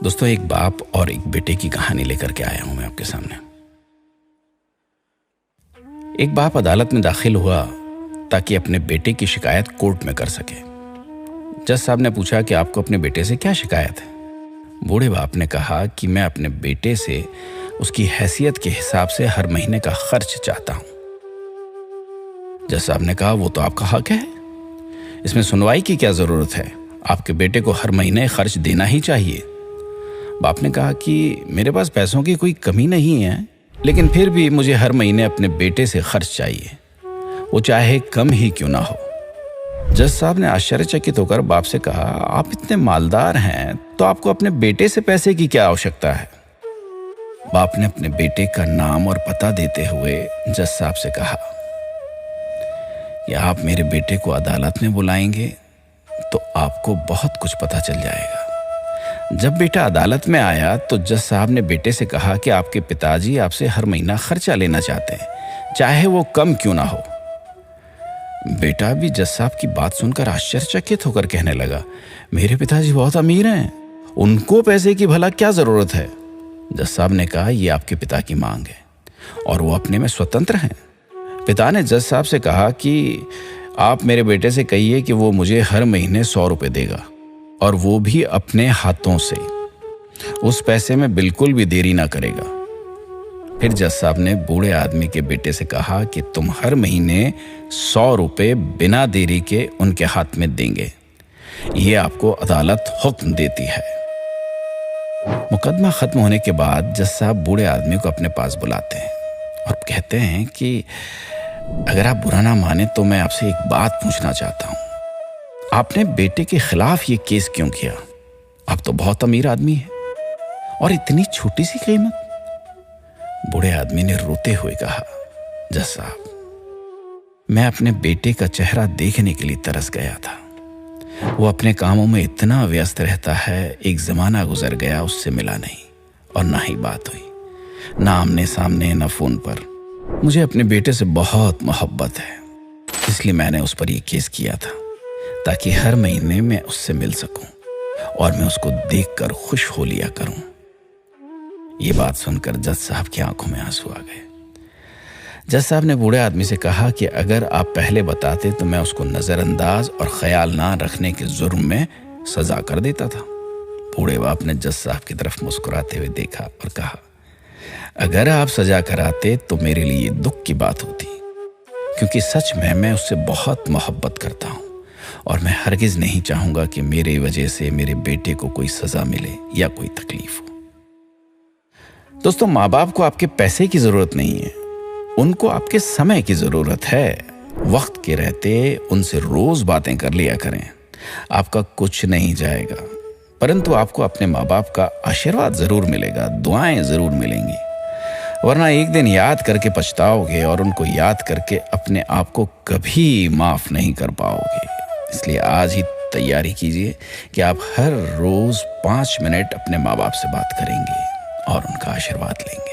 दोस्तों, एक बाप और एक बेटे की कहानी लेकर के आया हूं मैं आपके सामने। एक बाप अदालत में दाखिल हुआ ताकि अपने बेटे की शिकायत कोर्ट में कर सके। जज साहब ने पूछा कि आपको अपने बेटे से क्या शिकायत है। बूढ़े बाप ने कहा कि मैं अपने बेटे से उसकी हैसियत के हिसाब से हर महीने का खर्च चाहता हूं। जज साहब ने कहा, वो तो आपका हक है, इसमें सुनवाई की क्या जरूरत है, आपके बेटे को हर महीने खर्च देना ही चाहिए। बाप ने कहा कि मेरे पास पैसों की कोई कमी नहीं है, लेकिन फिर भी मुझे हर महीने अपने बेटे से खर्च चाहिए, वो चाहे कम ही क्यों ना हो। जज साहब ने आश्चर्यचकित होकर बाप से कहा, आप इतने मालदार हैं तो आपको अपने बेटे से पैसे की क्या आवश्यकता है। बाप ने अपने बेटे का नाम और पता देते हुए जज साहब से कहा कि आप मेरे बेटे को अदालत में बुलाएंगे तो आपको बहुत कुछ पता चल जाएगा। जब बेटा अदालत में आया तो जज साहब ने बेटे से कहा कि आपके पिताजी आपसे हर महीना खर्चा लेना चाहते हैं, चाहे वो कम क्यों ना हो। बेटा भी जज साहब की बात सुनकर आश्चर्यचकित होकर कहने लगा, मेरे पिताजी बहुत अमीर हैं, उनको पैसे की भला क्या जरूरत है। जज साहब ने कहा, ये आपके पिता की मांग है और वो अपने में स्वतंत्र हैं। पिता ने जज साहब से कहा कि आप मेरे बेटे से कहिए कि वो मुझे हर महीने 100 रुपए देगा, और वो भी अपने हाथों से, उस पैसे में बिल्कुल भी देरी ना करेगा। फिर जज साहब ने बूढ़े आदमी के बेटे से कहा कि तुम हर महीने 100 रुपए बिना देरी के उनके हाथ में देंगे, ये आपको अदालत हुक्म देती है। मुकदमा खत्म होने के बाद जज साहब बूढ़े आदमी को अपने पास बुलाते हैं और कहते हैं कि अगर आप बुरा ना माने तो मैं आपसे एक बात पूछना चाहता हूं, आपने बेटे के खिलाफ ये केस क्यों किया? आप तो बहुत अमीर आदमी हैं और इतनी छोटी सी कीमत। बूढ़े आदमी ने रोते हुए कहा, जज साहब, मैं अपने बेटे का चेहरा देखने के लिए तरस गया था। वो अपने कामों में इतना व्यस्त रहता है, एक जमाना गुजर गया उससे मिला नहीं और ना ही बात हुई, ना आमने सामने ना फोन पर। मुझे अपने बेटे से बहुत मोहब्बत है, इसलिए मैंने उस पर यह केस किया था ताकि हर महीने मैं उससे मिल सकूं और मैं उसको देखकर खुश हो लिया करूं। ये बात सुनकर जज साहब की आंखों में आंसू आ गए। जज साहब ने बूढ़े आदमी से कहा कि अगर आप पहले बताते तो मैं उसको नजरअंदाज और ख्याल ना रखने के जुर्म में सजा कर देता था। बूढ़े बाप ने जज साहब की तरफ मुस्कुराते हुए देखा और कहा, अगर आप सजा कराते तो मेरे लिए दुख की बात होती, क्योंकि सच में मैं उससे बहुत मोहब्बत करता हूं और मैं हरगिज नहीं चाहूंगा कि मेरे वजह से मेरे बेटे को कोई सजा मिले या कोई तकलीफ हो। दोस्तों, माँ बाप को आपके पैसे की जरूरत नहीं है, उनको आपके समय की जरूरत है। वक्त के रहते उनसे रोज बातें कर लिया करें, आपका कुछ नहीं जाएगा, परंतु आपको अपने माँ बाप का आशीर्वाद जरूर मिलेगा, दुआएं जरूर मिलेंगी। वरना एक दिन याद करके पछताओगे और उनको याद करके अपने आप को कभी माफ नहीं कर पाओगे। इसलिए आज ही तैयारी कीजिए कि आप हर रोज 5 मिनट अपने माँ बाप से बात करेंगे और उनका आशीर्वाद लेंगे।